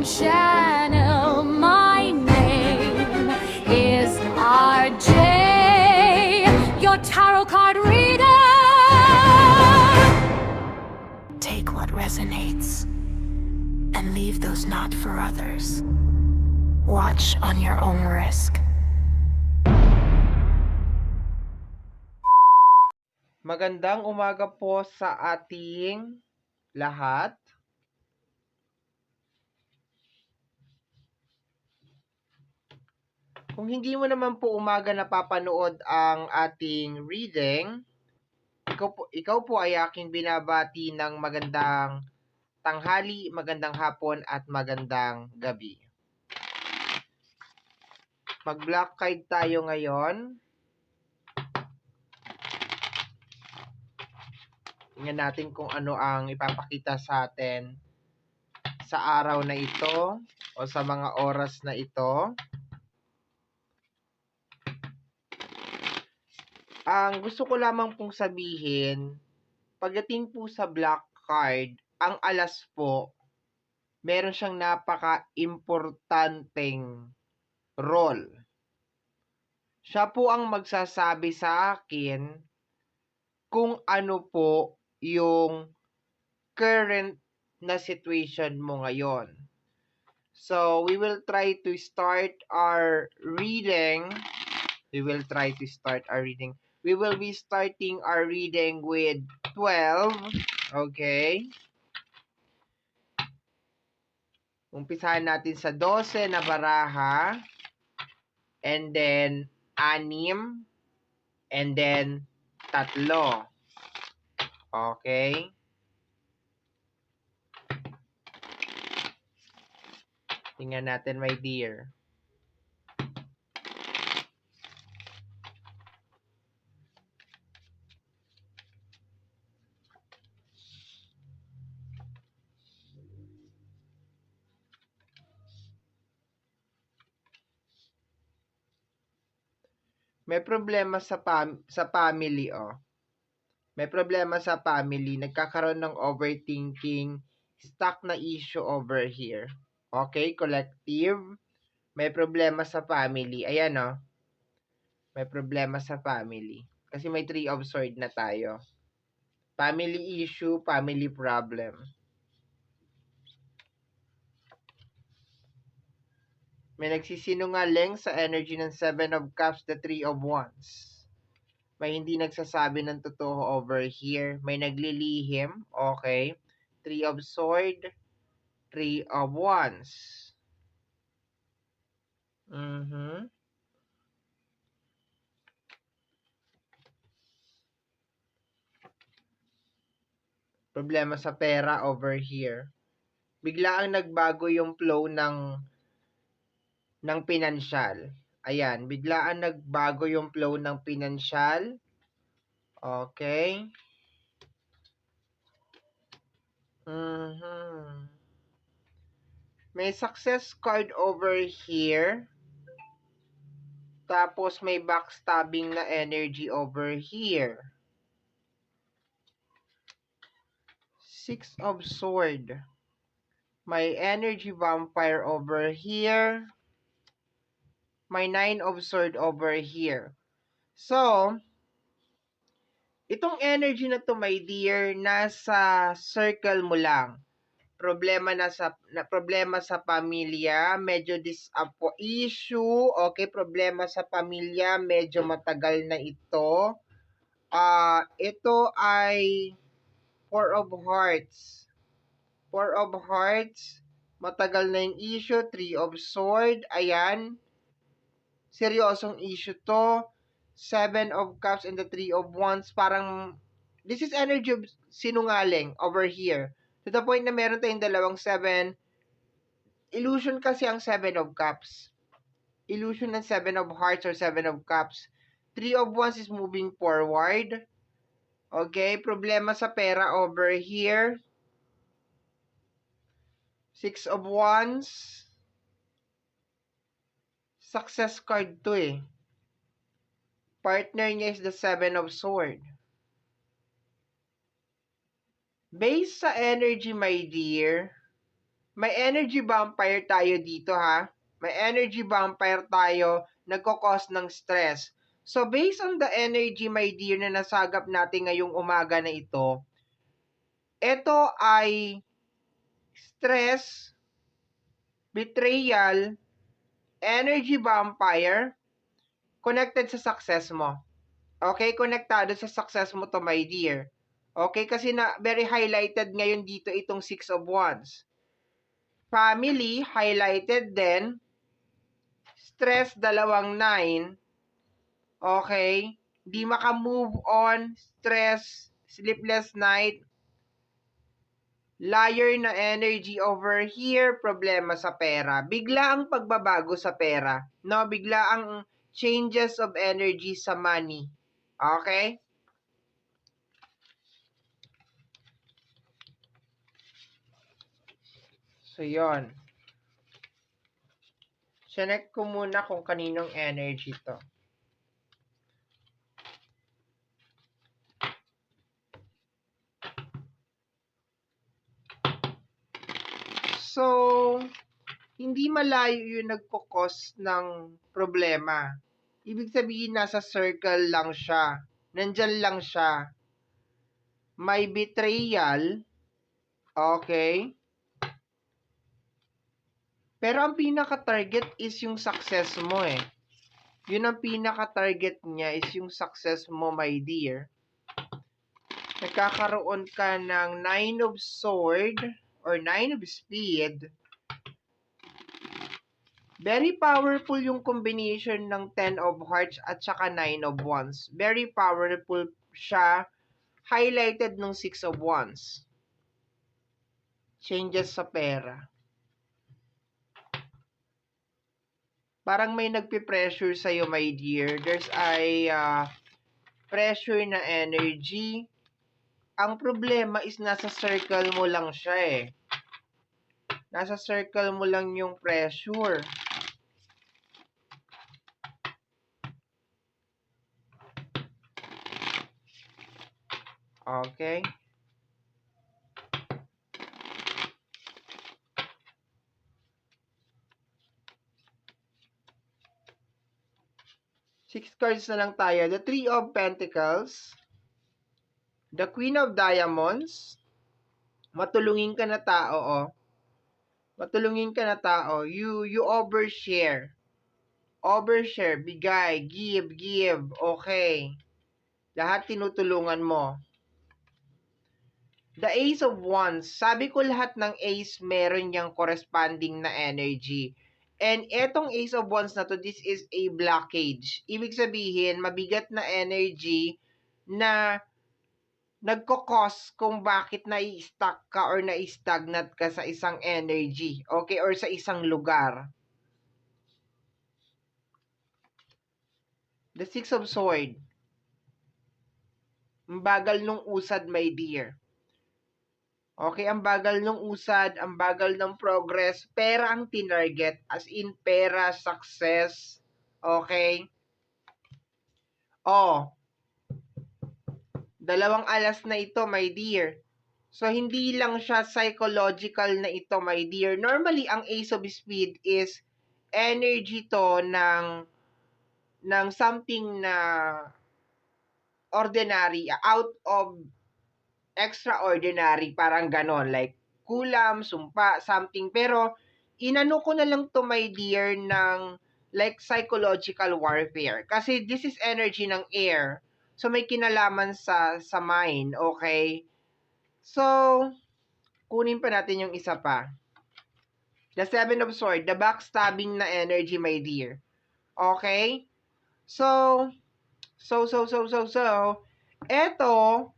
channel. My name is RJ, your tarot card reader. Take what resonates and leave those not for others. Watch on your own risk. Magandang umaga po sa ating lahat. Kung hindi mo naman po umaga napapanood ang ating reading, ikaw po ay aking binabati ng magandang tanghali, magandang hapon at magandang gabi. Mag-black card tayo ngayon. Tingnan natin kung ano ang ipapakita sa atin sa araw na ito o sa mga oras na ito. Ang gusto ko lamang pong sabihin, pagdating po sa black card, ang alas po, meron siyang napaka-importanteng role. Siya po ang magsasabi sa akin kung ano po yung current na situation mo ngayon. So, we will try to start our reading. We will be starting our reading with 12. Okay? Umpisahan natin sa 12 na baraha. And then, 6. And then, 3. Okay? Tingnan natin, my dear. May problema sa family, oh. May problema sa family. Nagkakaroon ng overthinking, stuck na issue over here. Okay, collective. May problema sa family. Ayan, oh. May problema sa family. Kasi may 3 of Swords na tayo. Family issue, family problem. May nagsisinungaling sa energy ng 7 of Cups, the 3 of Wands. May hindi nagsasabi ng totoo over here. May naglilihim. Okay. 3 of Swords, 3 of Wands. Problema sa pera over here. Biglaang nagbago yung flow ng pinansyal. Ayan, biglaan nagbago yung flow ng pinansyal. Okay. May success card over here. Tapos may backstabbing na energy over here. 6 of Swords. May energy vampire over here. May 9 of Swords over here. So, itong energy na to, my dear, nasa circle mo lang. Problema sa pamilya, medyo issue, okay, problema sa pamilya, medyo matagal na ito. Ito ay 4 of Hearts. 4 of Hearts, matagal na yung issue. 3 of Swords, ayan. Seryosong issue to. 7 of Cups and the 3 of Wands, parang, this is energy of sinungaling over here. To the point na meron tayong dalawang 7. Illusion kasi ang 7 of Cups. Illusion ng 7 of Hearts or 7 of Cups. 3 of Wands is moving forward. Okay, problema sa pera over here. 6 of Wands. Success card to eh. Partner niya is the 7 of Swords. Based sa energy, my dear, may energy vampire tayo dito ha. May energy vampire tayo nagko-cause ng stress. So based on the energy, my dear, na nasagap natin ngayong umaga na ito ay stress, betrayal, energy vampire, connected sa success mo. Okay, konektado sa success mo to, my dear. Okay, kasi na very highlighted ngayon dito itong 6 of Wands. Family, highlighted din. Stress, 2 9. Okay, di maka-move on, stress, sleepless night. Liar na energy over here, problema sa pera. Bigla ang pagbabago sa pera. No, bigla ang changes of energy sa money. Okay? So, yon. Check ko muna kung kaninong energy to. So, hindi malayo yung nagkukos ng problema. Ibig sabihin, nasa circle lang siya. Nandyan lang siya. May betrayal. Okay? Pero ang pinaka-target is yung success mo eh. Yun ang pinaka-target niya is yung success mo, my dear. Nagkakaroon ka ng 9 of Sword or 9 of Speed. Very powerful yung combination ng 10 of Hearts at saka 9 of Wands. Very powerful siya. Highlighted ng 6 of Wands. Changes sa pera. Parang may nagpi-pressure sa'yo, my dear. There's a pressure na energy. Ang problema is nasa circle mo lang siya eh. Nasa circle mo lang yung pressure. Okay? Six cards na lang tayo. The Three of Pentacles. The Queen of Diamonds. Matulungin ka na tao, oh. Matulungin ka na tao. You overshare. Overshare. Bigay. Give. Okay. Lahat tinutulungan mo. The Ace of Wands. Sabi ko lahat ng Ace meron niyang corresponding na energy. And etong Ace of Wands na to, this is a blockage. Ibig sabihin, mabigat na energy na nagkakos kung bakit nai-stuck ka or nai-stagnant ka sa isang energy. Okay? Or sa isang lugar. The Six of Swords. Ang bagal nung usad, my dear. Okay, ang bagal ng usad, ang bagal ng progress, pera ang tinarget, as in pera, success, okay? Oh, 2 alas na ito, my dear. So, hindi lang siya psychological na ito, my dear. Normally, ang Ace of Speed is energy to ng something na ordinary, out of extraordinary, parang ganon, like kulam, sumpa, something. Pero, inano ko na lang to, my dear, ng like psychological warfare. Kasi this is energy ng air. So, may kinalaman sa mind, okay? So, kunin pa natin yung isa pa. The Seven of Swords, the backstabbing na energy, my dear. Okay? So, eto,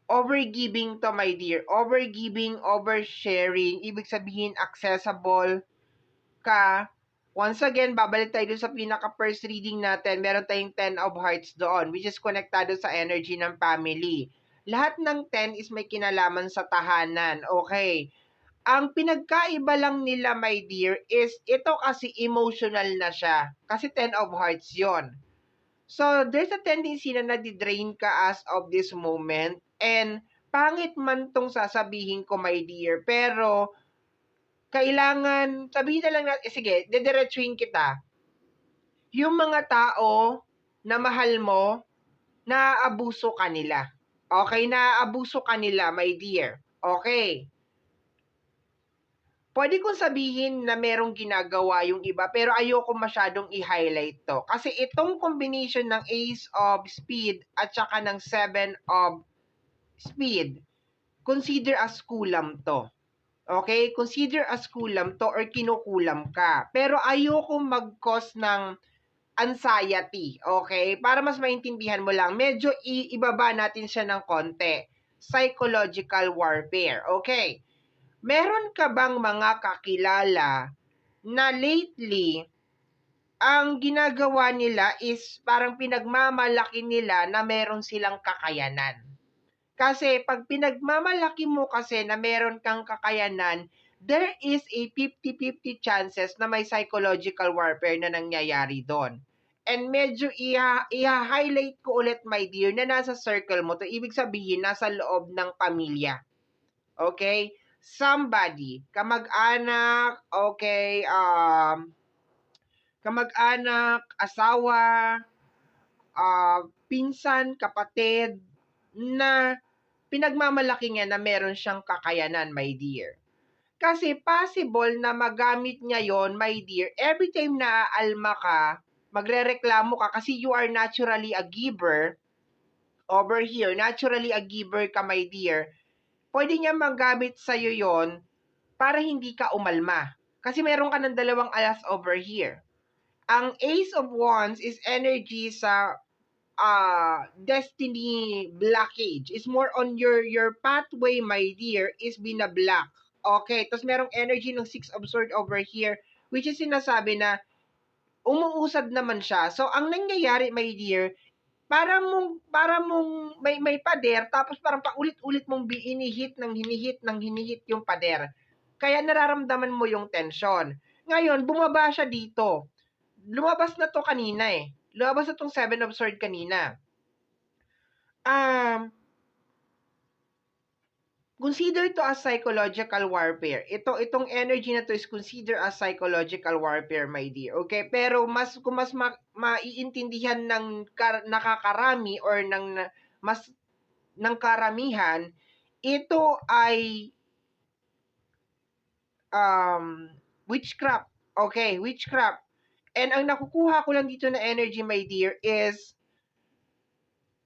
overgiving to, my dear. Overgiving, oversharing. Ibig sabihin, accessible ka. Once again, babalik tayo dun sa pinaka-first reading natin. Meron tayong 10 of Hearts doon, which is connectado sa energy ng family. Lahat ng 10 is may kinalaman sa tahanan. Okay. Ang pinagkaiba lang nila, my dear, is ito kasi emotional na siya. Kasi 10 of Hearts yon. So, there's a tendency na nadidrain ka as of this moment. And, pangit man tong sasabihin ko, my dear, pero kailangan, sabihin na lang natin, sige, dediretsuhin kita. Yung mga tao na mahal mo, naaabuso ka nila. Okay, naaabuso ka nila, my dear. Okay. Pwede kong sabihin na merong ginagawa yung iba, pero ayoko masyadong i-highlight to. Kasi itong combination ng Ace of Speed at saka ng Seven of Speed, consider as kulam to. Okay? Consider as kulam to or kinukulam ka. Pero ayoko mag-cause ng anxiety. Okay? Para mas maintindihan mo lang, medyo ibaba natin siya ng konti. Psychological warfare. Okay? Meron ka bang mga kakilala na lately, ang ginagawa nila is parang pinagmamalaki nila na meron silang kakayanan? Kasi pag pinagmamalaki mo kasi na meron kang kakayanan, there is a 50-50 chances na may psychological warfare na nangyayari doon. And medyo i-highlight ko ulit, my dear, na nasa circle mo to. Ibig sabihin, nasa loob ng pamilya. Okay? Somebody, kamag-anak, okay, kamag-anak, asawa, pinsan, kapatid, na pinagmamalaki niya na meron siyang kakayanan, my dear. Kasi possible na magamit niya yon, my dear, every time na aalma ka, magrereklamo ka kasi you are naturally a giver, over here, naturally a giver ka, my dear, pwede niya magamit sa'yo yon para hindi ka umalma. Kasi meron ka ng dalawang alas over here. Ang Ace of Wands is energy sa destiny blockage. Is more on your pathway, my dear, is binablock. Okay, tapos merong energy ng Six of Swords over here, which is sinasabi na umuusad naman siya. So, ang nangyayari, my dear, para mong may pader, tapos parang paulit-ulit mong hinihit yung pader. Kaya nararamdaman mo yung tension. Ngayon, bumaba siya dito. Lumabas na to kanina eh. Lumabas na tong Seven of Swords kanina. Consider to as psychological warfare. Itong energy na to is consider as psychological warfare, my dear. Okay? Pero kung mas maiintindihan ng nakakarami or ng karamihan, ito ay witchcraft. Okay, witchcraft. And ang nakukuha ko lang dito na energy, my dear, is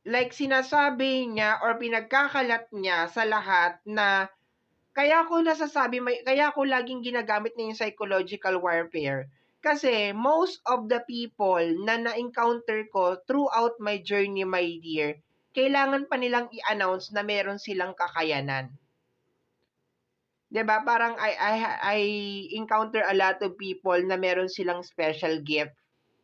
like sinasabi niya or pinagkakalat niya sa lahat na kaya ko laging ginagamit na yung psychological warfare. Kasi most of the people na na-encounter ko throughout my journey, my dear, kailangan pa nilang i-announce na meron silang kakayanan. 'Di ba? Parang I encounter a lot of people na meron silang special gift.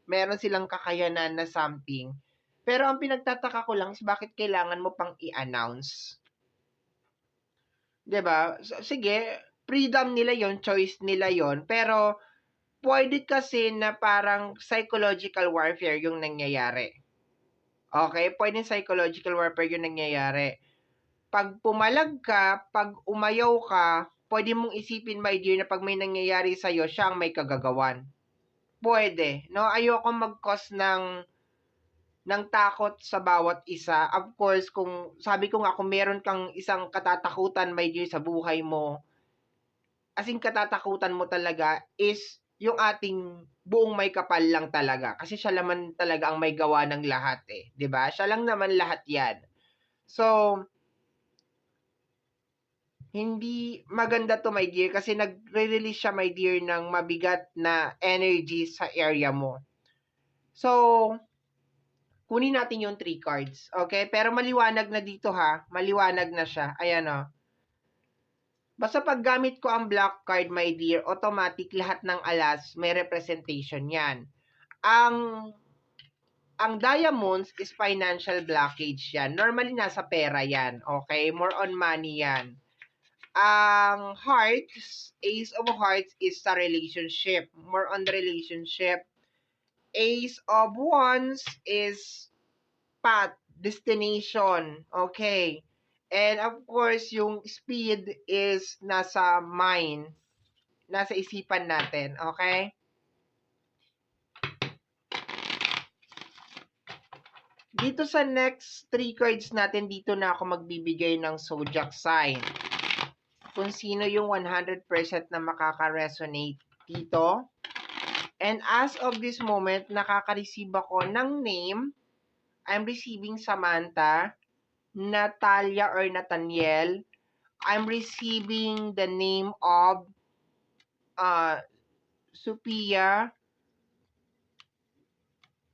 Meron silang kakayanan na something. Pero ang pinagtataka ko lang is bakit kailangan mo pang i-announce. 'Di ba? Sige, freedom nila 'yon, choice nila 'yon, pero pwede kasi na parang psychological warfare yung nangyayari. Okay? Pwede psychological warfare yung nangyayari. Pag pumalag ka, pag umayaw ka, pwede mong isipin, my dear, na pag may nangyayari sa'yo, siya ang may kagagawan. Pwede. No? Ayoko mag-cause ng takot sa bawat isa. Of course, kung sabi ko nga, kung meron kang isang katatakutan, my dear, sa buhay mo, as in katatakutan mo talaga is yung ating buong may kapal lang talaga. Kasi siya naman talaga ang may gawa ng lahat eh. 'Di ba? Siya lang naman lahat yan. So, hindi maganda to, my dear, kasi nagre-release siya, my dear, ng mabigat na energy sa area mo. So, kunin natin yung 3 cards. Okay? Pero maliwanag na dito ha. Maliwanag na siya. Ayan o. Basta pag gamit ko ang black card, my dear, automatic lahat ng alas may representation yan. Ang diamonds is financial blockage yan. Normally, nasa pera yan. Okay? More on money yan. Ang hearts, Ace of Hearts is sa relationship. More on the relationship. Ace of Wands is path, destination. Okay. And of course, yung speed is nasa mind. nasa isipan natin. Okay? Dito sa next 3 cards natin, dito na ako magbibigay ng zodiac sign. Kung sino yung 100% na makaka-resonate dito. And as of this moment, nakaka-receive ako ng name. I'm receiving Samantha, Natalia or Nathaniel. I'm receiving the name of Sophia,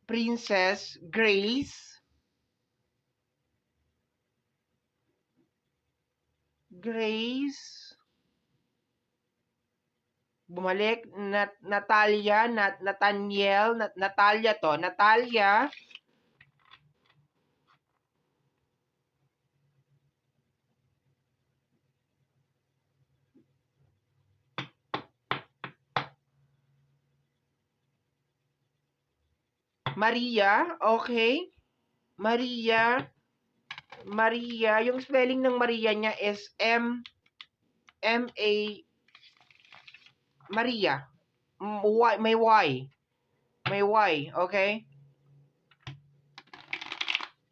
Princess, Grace, bumalik, Natalia, Nathaniel, Natalia to, Natalia, Maria, okay, Maria, yung spelling ng Maria niya is M-A, Maria, may Y, okay?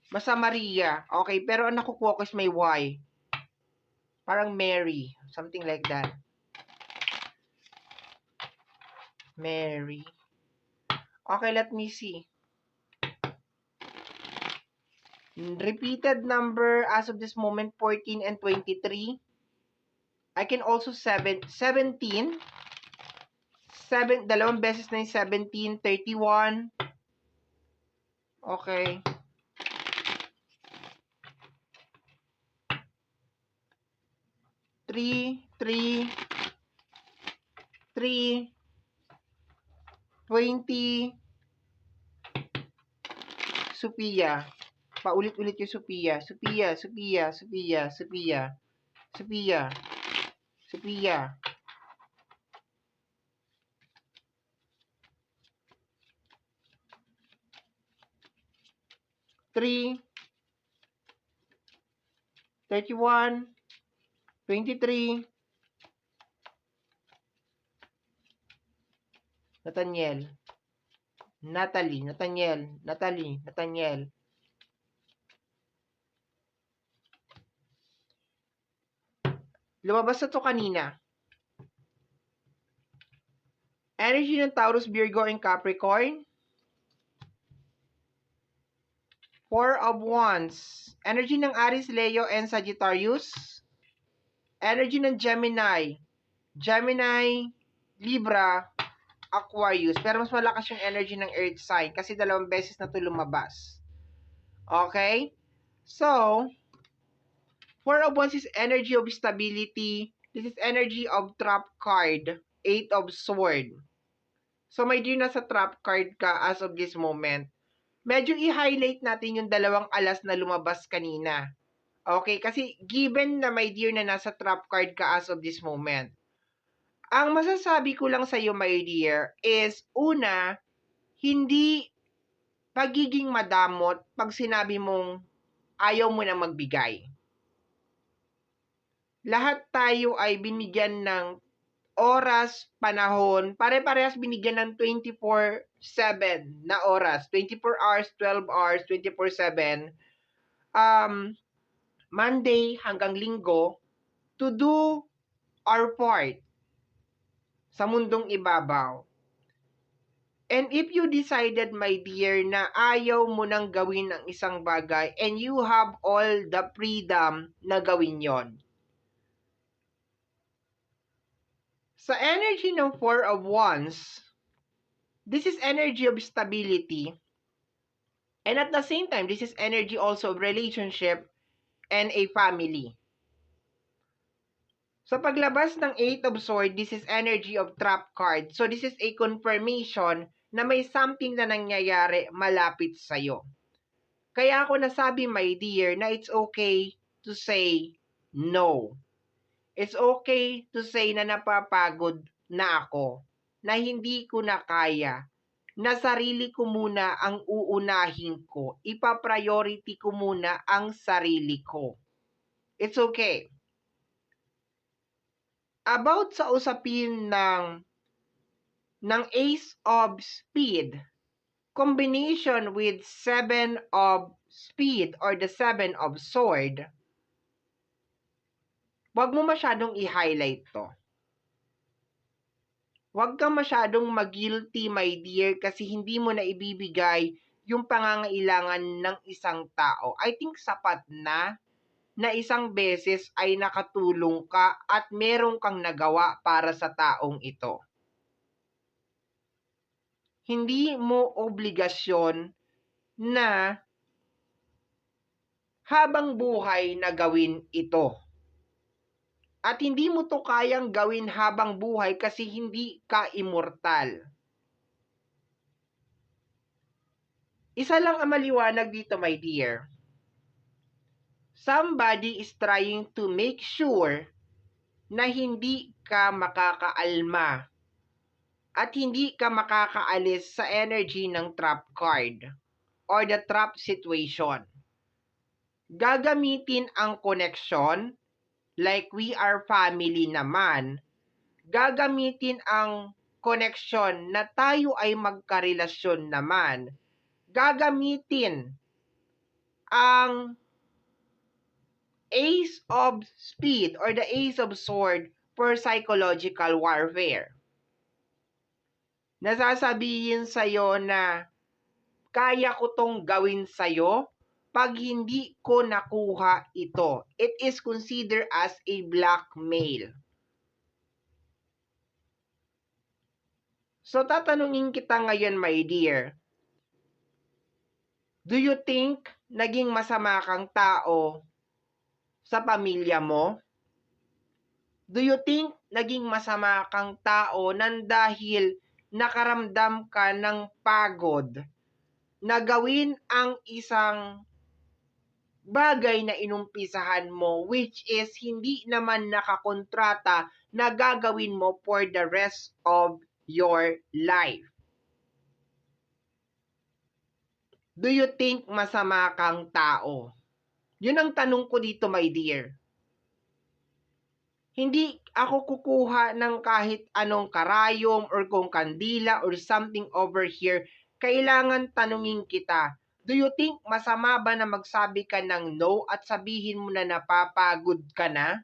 Basta Maria, okay, pero ang nakukuha ko is may Y. Parang Mary, something like that. Mary. Okay, let me see. Repeated number as of this moment, 14 and 23. I can also 17. Dalawang beses na yung 17, 31. Okay. 3, 20. Sophia. Paulit-ulit yung Sophia. Sophia. 3, 31, 23. Nathaniel. Lumabas na to kanina. Energy ng Taurus, Virgo, and Capricorn. 4 of Wands. Energy ng Aries, Leo, and Sagittarius. Energy ng Gemini, Libra, Aquarius. Pero mas malakas yung energy ng Earth sign kasi dalawang beses na ito lumabas. Okay? So, 4 of Wands is energy of stability. This is energy of trap card, 8 of Sword. So, my dear, nasa trap card ka as of this moment. Medyo i-highlight natin yung dalawang alas na lumabas kanina. Okay? Kasi given na my dear na nasa trap card ka as of this moment. Ang masasabi ko lang sa iyo, my dear, is una, hindi pagiging madamot pag sinabi mong ayaw mo na magbigay. Lahat tayo ay binigyan ng oras, panahon, pare-parehas binigyan ng 24/7 na oras. 24 hours, 12 hours, 24/7. Monday hanggang Linggo to do our part sa mundong ibabaw. And if you decided, my dear, na ayaw mo nang gawin ang isang bagay and you have all the freedom na gawin yon. Sa energy ng 4 of Wands, this is energy of stability. And at the same time, this is energy also of relationship and a family. Sa paglabas ng 8 of Swords, this is energy of trap card. So this is a confirmation na may something na nangyayari malapit sa'yo. Kaya ako nasabi, my dear, na it's okay to say no. It's okay to say na napapagod na ako, na hindi ko na kaya, na sarili ko muna ang uunahin ko. Ipa-priority ko muna ang sarili ko. It's okay. About sa usapin ng Ace of Speed, combination with Seven of Speed or the Seven of Sword, wag mo masyadong i-highlight to. Wag kang masyadong mag-guilty, my dear, kasi hindi mo na ibibigay yung pangangailangan ng isang tao. I think sapat na isang beses ay nakatulong ka at meron kang nagawa para sa taong ito. Hindi mo obligasyon na habang buhay na gawin ito. At hindi mo to kayang gawin habang buhay kasi hindi ka immortal. Isa lang ang maliwanag dito, my dear. Somebody is trying to make sure na hindi ka makakaalma at hindi ka makakaalis sa energy ng trap card or the trap situation. Gagamitin ang connection, like we are family naman, gagamitin ang connection na tayo ay magkarelasyon naman, gagamitin ang Ace of Speed or the Ace of Sword for psychological warfare. Nasasabihin sa'yo na kaya ko tong gawin sa'yo pag hindi ko nakuha ito. It is considered as a blackmail. So tatanungin kita ngayon, my dear, do you think naging masama kang tao sa pamilya mo? Do you think naging masama kang tao nang dahil nakaramdam ka ng pagod na gawin ang isang bagay na inumpisahan mo, which is hindi naman nakakontrata na gagawin mo for the rest of your life? Do you think masama kang tao? Yun ang tanong ko dito, my dear. Hindi ako kukuha ng kahit anong karayom or kung kandila or something over here. Kailangan tanungin kita, do you think masama ba na magsabi ka ng no at sabihin mo na napapagod ka na?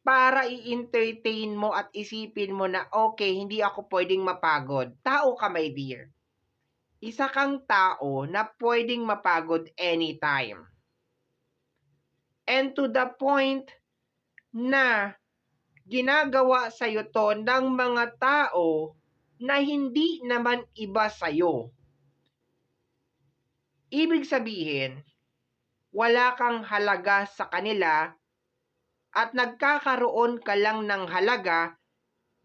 Para i-entertain mo at isipin mo na okay, hindi ako pwedeng mapagod. Tao ka, my dear. Isa kang tao na pwedeng mapagod anytime. And to the point na ginagawa sa'yo to ng mga tao na hindi naman iba sa'yo. Ibig sabihin, wala kang halaga sa kanila at nagkakaroon ka lang ng halaga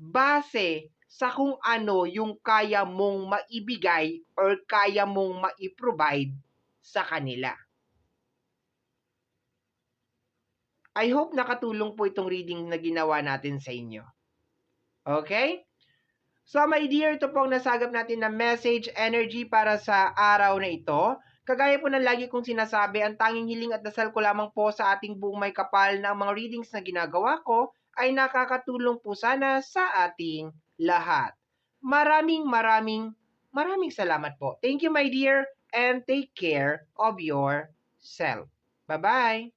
base sa kung ano yung kaya mong maibigay or kaya mong maiprovide sa kanila. I hope nakatulong po itong reading na ginawa natin sa inyo. Okay? So my dear, ito po ang nasagap natin na message energy para sa araw na ito. Kagaya po ng lagi kong sinasabi, ang tanging hiling at dasal ko lamang po sa ating buong may kapal na ang mga readings na ginagawa ko ay nakakatulong po sana sa ating lahat. Maraming salamat po. Thank you, my dear, and take care of yourself. Bye-bye!